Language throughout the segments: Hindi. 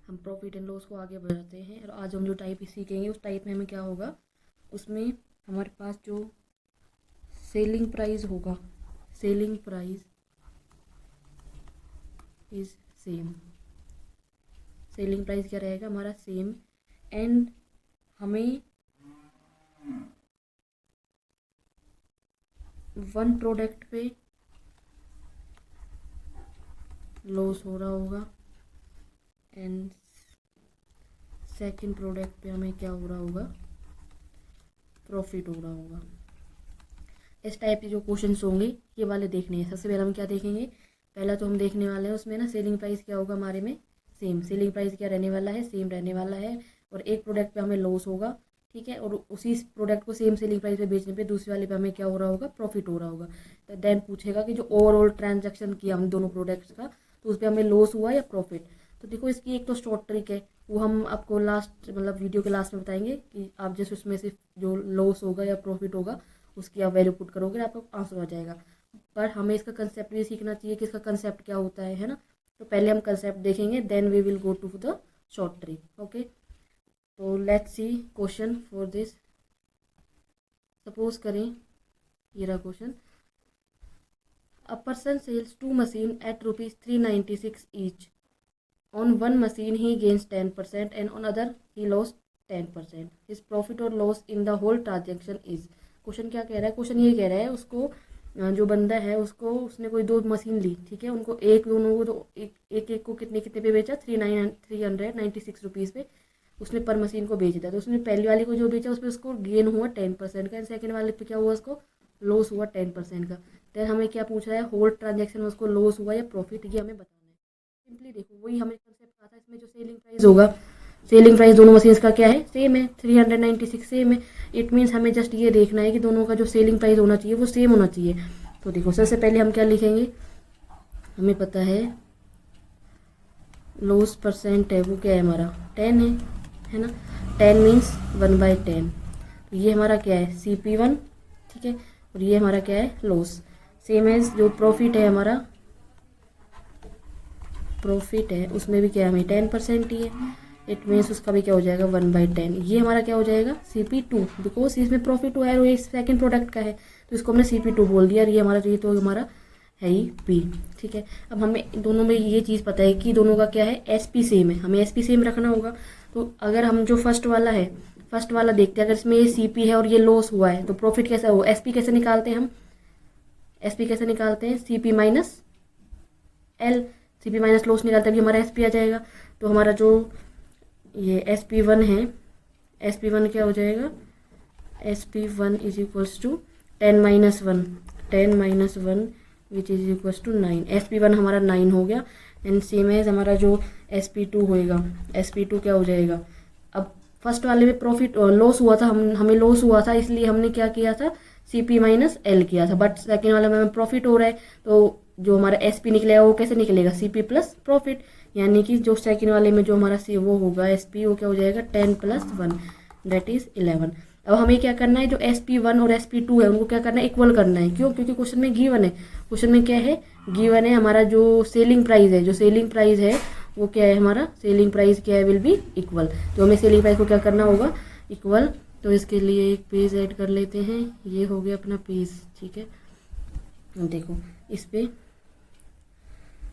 हम प्रॉफिट एंड लॉस को आगे बढ़ाते हैं। और आज हम जो टाइप सीखेंगे उस टाइप में हमें क्या होगा, उसमें हमारे पास जो सेलिंग प्राइस होगा, selling price is same, selling price क्या रहेगा हमारा सेम। एंड हमें वन प्रोडक्ट पे लॉस हो रहा होगा एंड सेकंड प्रोडक्ट पे हमें क्या हो रहा होगा, प्रॉफिट हो रहा होगा। इस टाइप के जो क्वेश्चंस होंगे ये वाले देखने हैं। सबसे पहले हम क्या देखेंगे, पहला तो हम देखने वाले हैं उसमें ना सेलिंग प्राइस क्या होगा हमारे में सेम, सेलिंग प्राइस क्या रहने वाला है सेम रहने वाला है। और एक प्रोडक्ट पे हमें लॉस होगा, ठीक है, और उसी प्रोडक्ट को सेम सेलिंग प्राइस पे बेचने पे दूसरे वाले पे हमें क्या हो रहा होगा, प्रॉफिट हो रहा होगा। तो देन पूछेगा कि जो ओवरऑल ट्रांजैक्शन किया हम दोनों प्रोडक्ट्स का, तो उस पर हमें लॉस हुआ या प्रॉफिट। तो देखो इसकी एक तो शॉर्ट ट्रिक है, वो हम आपको लास्ट मतलब वीडियो के लास्ट में बताएंगे कि आप जैसे उसमें से जो लॉस होगा या प्रॉफिट होगा उसकी आप वैल्यू पुट करोगे आपको आंसर आ जाएगा। पर हमें इसका कंसेप्ट भी सीखना चाहिए कि इसका कंसेप्ट क्या होता है ना। तो पहले हम कंसेप्ट देखेंगे then we will go to the short trick. Okay, तो let's see question for this. Suppose करें ये रहा question, a person sells two machine at ₹396 each. On one machine he gains 10% and on other he lost 10%. His profit or loss in the whole transaction is। Question क्या कह रहा है, क्वेश्चन ये कह रहा है उसको जो बंदा है उसको उसने कोई दो मशीन ली, ठीक है, उनको एक दोनों को तो एक को कितने कितने पे बेचा, 396 रुपीज़ पे उसने पर मशीन को बेच दिया। तो उसने पहली वाली को जो बेचा उस पर उसको गेन हुआ 10% का एंड सेकेंड वाले पे क्या हुआ उसको लॉस हुआ 10% का। देन हमें क्या पूछ रहा है, होल ट्रांजेक्शन में उसको लॉस हुआ या प्रॉफिट, ये हमें बताना है। सिंपली देखो वही हमें कंसेप्ट कहा था, इसमें जो सेलिंग प्राइस होगा, सेलिंग प्राइस दोनों मशीन्स का क्या है सेम है, 396 सेम है। इट मीन्स हमें जस्ट ये देखना है कि दोनों का जो सेलिंग प्राइस होना चाहिए वो सेम होना चाहिए। तो देखो सबसे पहले हम क्या लिखेंगे, हमें पता है लॉस परसेंट है वो क्या है हमारा 10 है ना। 10 मीन्स 1/10। तो ये हमारा क्या है CP1, ठीक है, और ये हमारा क्या है लॉस। सेम एज जो प्रॉफिट है हमारा, प्रॉफिट है उसमें भी क्या हमें 10% ही है। इट मीन्स उसका भी क्या हो जाएगा 1/10। ये हमारा क्या हो जाएगा CP2, बिकॉज इसमें प्रॉफिट हुआ है और ये सेकंड प्रोडक्ट का है तो इसको हमने CP2 बोल दिया। और ये हमारा, ये तो हमारा है ही P, ठीक है। अब हमें दोनों में ये चीज़ पता है कि दोनों का क्या है SP सेम है, हमें SP सेम रखना होगा। तो अगर हम जो फर्स्ट वाला है, फर्स्ट वाला देखते हैं, अगर इसमें ये CP है और ये लॉस हुआ है तो प्रॉफिट कैसा हो, SP कैसे निकालते हैं हम, SP कैसे निकालते हैं CP minus L, CP minus loss निकालते भी हमारा SP आ जाएगा। तो हमारा जो ये SP1 है, SP1 क्या हो जाएगा, SP1 is equals to 10 - 1 which is equals to 9। SP1 हमारा 9 हो गया एंड सेम एज हमारा जो SP2 होएगा, SP2 क्या हो जाएगा। अब फर्स्ट वाले में प्रॉफिट लॉस हुआ था, हमें लॉस हुआ था इसलिए हमने क्या किया था CP माइनस L किया था, बट सेकेंड वाले में हमें प्रॉफिट हो रहा है तो जो हमारा SP निकलेगा वो कैसे निकलेगा CP प्लस प्रॉफिट। यानी कि जो सेकंड वाले में जो हमारा वो होगा SP वो क्या हो जाएगा 10 + 1 दैट इज 11। अब हमें क्या करना है, जो SP1 और SP2 है उनको क्या करना है इक्वल करना है। क्यों, क्योंकि क्वेश्चन में गिवन है, क्वेश्चन में क्या है गिवन है हमारा जो सेलिंग प्राइस है, जो सेलिंग प्राइस है वो क्या है हमारा सेलिंग प्राइस क्या है विल बी इक्वल। तो हमें सेलिंग प्राइस को क्या करना होगा इक्वल। तो इसके लिए एक पेज ऐड कर लेते हैं, ये हो गया अपना पेज, ठीक है। देखो इस पे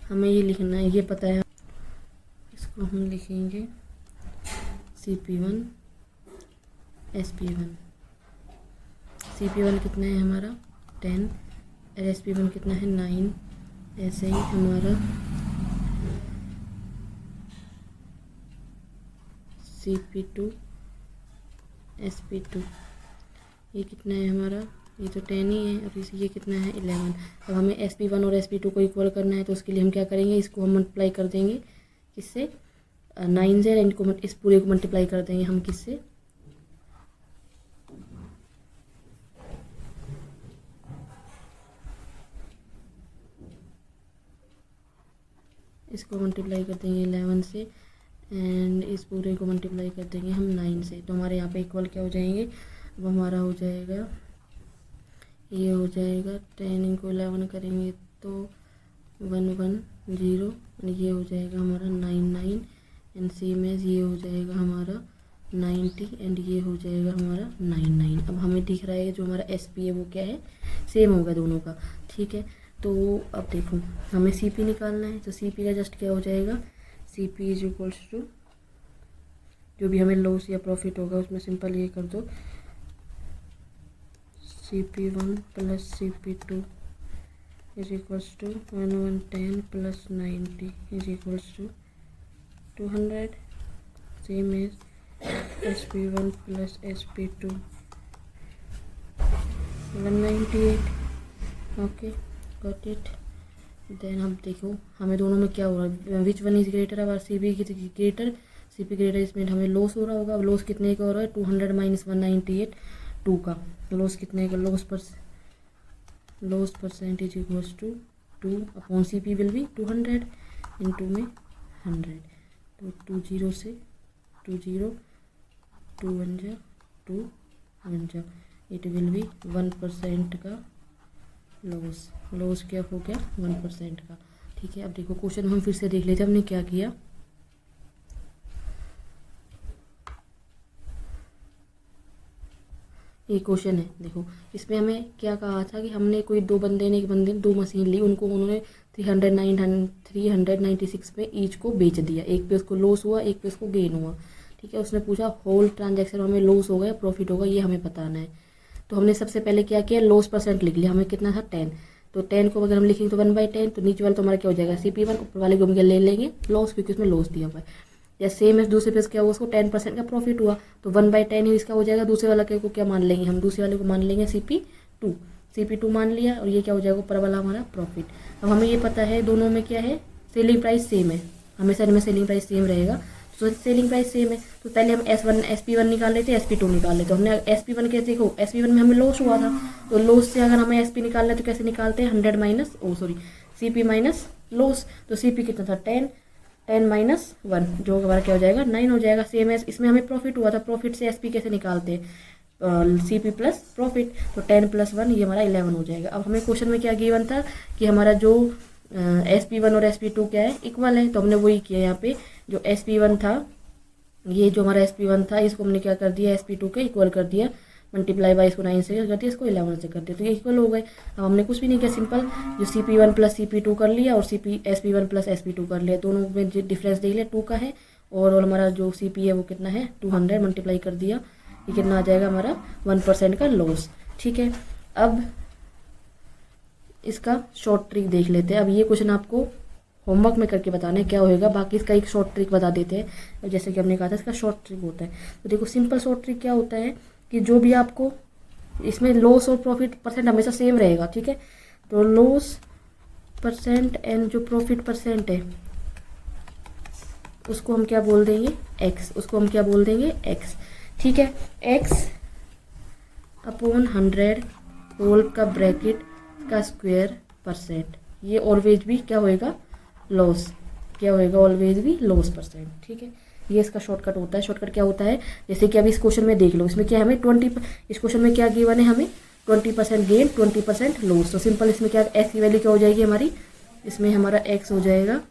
हमें ये लिखना है, ये पता है, इसको हम लिखेंगे CP1 SP1। CP1 कितना है हमारा 10 और SP1 कितना है 9। ऐसे ही हमारा CP2 SP2 ये कितना है हमारा, ये तो 10 ही है और ये कितना है 11। अब हमें SP1 और SP2 को इक्वल करना है तो उसके लिए हम क्या करेंगे, इसको हम मल्टीप्लाई कर देंगे किससे 9 से, इनको इस पूरे को मल्टीप्लाई कर देंगे हम किससे, इसको मल्टीप्लाई कर देंगे 11 से एंड इस पूरे को मल्टीप्लाई कर देंगे हम 9 से। तो हमारे यहाँ पे इक्वल क्या हो जाएंगे, अब हमारा हो जाएगा ये हो जाएगा 10 × 11 करेंगे तो 110 और ये हो जाएगा हमारा 99 एंड सेम एज ये हो जाएगा हमारा 90 एंड ये हो जाएगा हमारा 99। अब हमें दिख रहा है जो हमारा एस पी है वो क्या है, सेम होगा दोनों का, ठीक है। तो अब देखो हमें सी पी निकालना है, तो सी पी का जस्ट क्या हो जाएगा, C P is equals to जो भी हमें लॉस या प्रॉफिट होगा उसमें सिंपल ये कर दो, CP1 plus CP2 is equals to 1110 plus 90 is equals to 200, same as SP1 plus SP2 198। Okay got it. Then अब देखो हमें दोनों में क्या हो रहा है, विच वन इज ग्रेटर, अब CP ग्रेटर, CP ग्रेटर इसमें हमें लॉस हो रहा होगा। अब लॉस कितने का हो रहा है, 200 माइनस 198 2 का लॉस कितने का, loss percentage equals to 2 upon CP will भी 200 इन 2 में 100, तो 2 0 से 2 0 2 1 जा 2 1 जा, इट विल बी 1% का लॉस क्या हो गया 1% का, ठीक है। अब देखो क्वेश्चन हम फिर से देख लेते हैं हमने क्या किया। ये क्वेश्चन है, देखो इसमें हमें क्या कहा था कि हमने कोई एक बंदे ने दो मशीन ली, उनको उन्होंने 396 में ईच को बेच दिया, एक पे उसको लॉस हुआ एक पे उसको गेन हुआ, ठीक है। उसने पूछा होल ट्रांजैक्शन में हमें लॉस होगा या प्रॉफिट होगा, ये हमें बताना है। तो हमने सबसे पहले क्या किया, लॉस परसेंट लिख लिया, हमें कितना था 10, तो 10 को अगर हम लिखेंगे तो 1/10, तो नीचे वाला तो हमारा क्या हो जाएगा CP1, ऊपर वाले को हम ले लेंगे लॉस क्योंकि उसमें लॉस दिया हुआ है। या सेम है दूसरे पे क्या हुआ, उसको 10% का प्रॉफिट हुआ, तो 1/10 ही इसका हो जाएगा। दूसरे वाला को क्या मान लेंगे हम, दूसरे वाले को मान लेंगे CP2 मान लिया, और ये क्या हो जाएगा ऊपर वाला हमारा प्रॉफिट। अब हमें ये पता है दोनों में क्या है, सेलिंग प्राइस सेम है, हमेशा इनमें सेलिंग प्राइस सेम रहेगा, तो सेलिंग प्राइस सेम है। तो पहले हम SP1 निकाल लेते, SP2 निकाल लेते। हमने SP1 कैसे, देखो SP1 में हमें लॉस हुआ था, तो लॉस से अगर हमें SP निकालना है तो कैसे निकालते हैं, 100 माइनस CP माइनस लॉस, तो CP कितना था 10 माइनस 1 जो हमारा क्या हो जाएगा 9 हो जाएगा। सेम है इसमें हमें प्रॉफिट हुआ था, प्रॉफिट से SP कैसे निकालते हैं, CP प्लस प्रॉफिट, तो 10 प्लस 1 ये हमारा 11 हो जाएगा। अब हमें क्वेश्चन में क्या गिवन था कि हमारा जो SP1 और SP2 क्या है, इक्वल है, तो हमने वही किया यहाँ पे। जो SP1 था, ये जो हमारा SP1 था इसको हमने क्या कर दिया SP2 के इक्वल कर दिया, मल्टीप्लाई बाई इसको 9 से कर दिया, इसको 11 से कर दिया, तो ये इक्वल हो गए। अब हमने कुछ भी नहीं किया, सिंपल जो CP1 प्लस CP2 कर लिया और SP1 प्लस SP2 कर लिया, दोनों में जो डिफरेंस देख लिया 2 का है, और हमारा जो CP है वो कितना है 200 मल्टीप्लाई कर दिया, ये कितना आ जाएगा हमारा 1% का लॉस, ठीक है। अब इसका शॉर्ट ट्रिक देख लेते हैं। अब ये क्वेश्चन आपको होमवर्क में करके बताना है क्या होएगा, बाकी इसका एक शॉर्ट ट्रिक बता देते हैं। जैसे कि हमने कहा था इसका शॉर्ट ट्रिक होता है, तो देखो सिंपल शॉर्ट ट्रिक क्या होता है कि जो भी आपको इसमें लॉस और प्रॉफिट परसेंट हमेशा सेम रहेगा, ठीक है। तो लॉस परसेंट एंड जो प्रॉफिट परसेंट है उसको हम क्या बोल देंगे x, उसको हम क्या बोल देंगे x, ठीक है। x अपॉन 100 होल का ब्रैकेट का स्क्वायर परसेंट, ये ऑलवेज भी क्या होएगा लॉस, क्या होएगा ऑलवेज भी लॉस परसेंट, ठीक है। ये इसका शॉर्टकट होता है। शॉर्टकट क्या होता है, जैसे कि अभी इस क्वेश्चन में देख लो, इसमें क्या हमें 20, इस क्वेश्चन में क्या गिवन है हमें 20% गेन 20% लॉस, तो सिंपल इसमें क्या x की वैल्यू क्या हो जाएगी हमारी, इसमें हमारा x हो जाएगा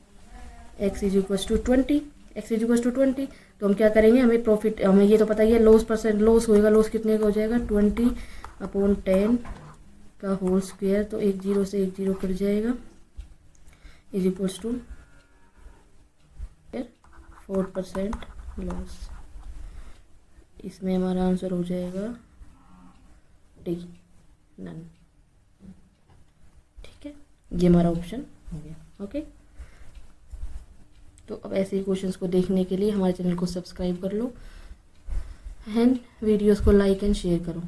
x is equals to 20, x is equals to 20, तो हम क्या करेंगे, हमें प्रॉफिट, हमें ये तो पता ही है लॉस परसेंट, लॉस होएगा, लॉस कितने का हो जाएगा 20 अपॉन 10 का होल स्क्वायर, तो 1 0 से 1 0 कट जाएगा, इज इक्वल्स टू 4% लॉस। इसमें हमारा आंसर हो जाएगा डी, नन, ठीक है। ये हमारा ऑप्शन हो गया, ओके। तो अब ऐसे ही क्वेश्चंस को देखने के लिए हमारे चैनल को सब्सक्राइब कर लो एंड वीडियोस को लाइक एंड शेयर करो।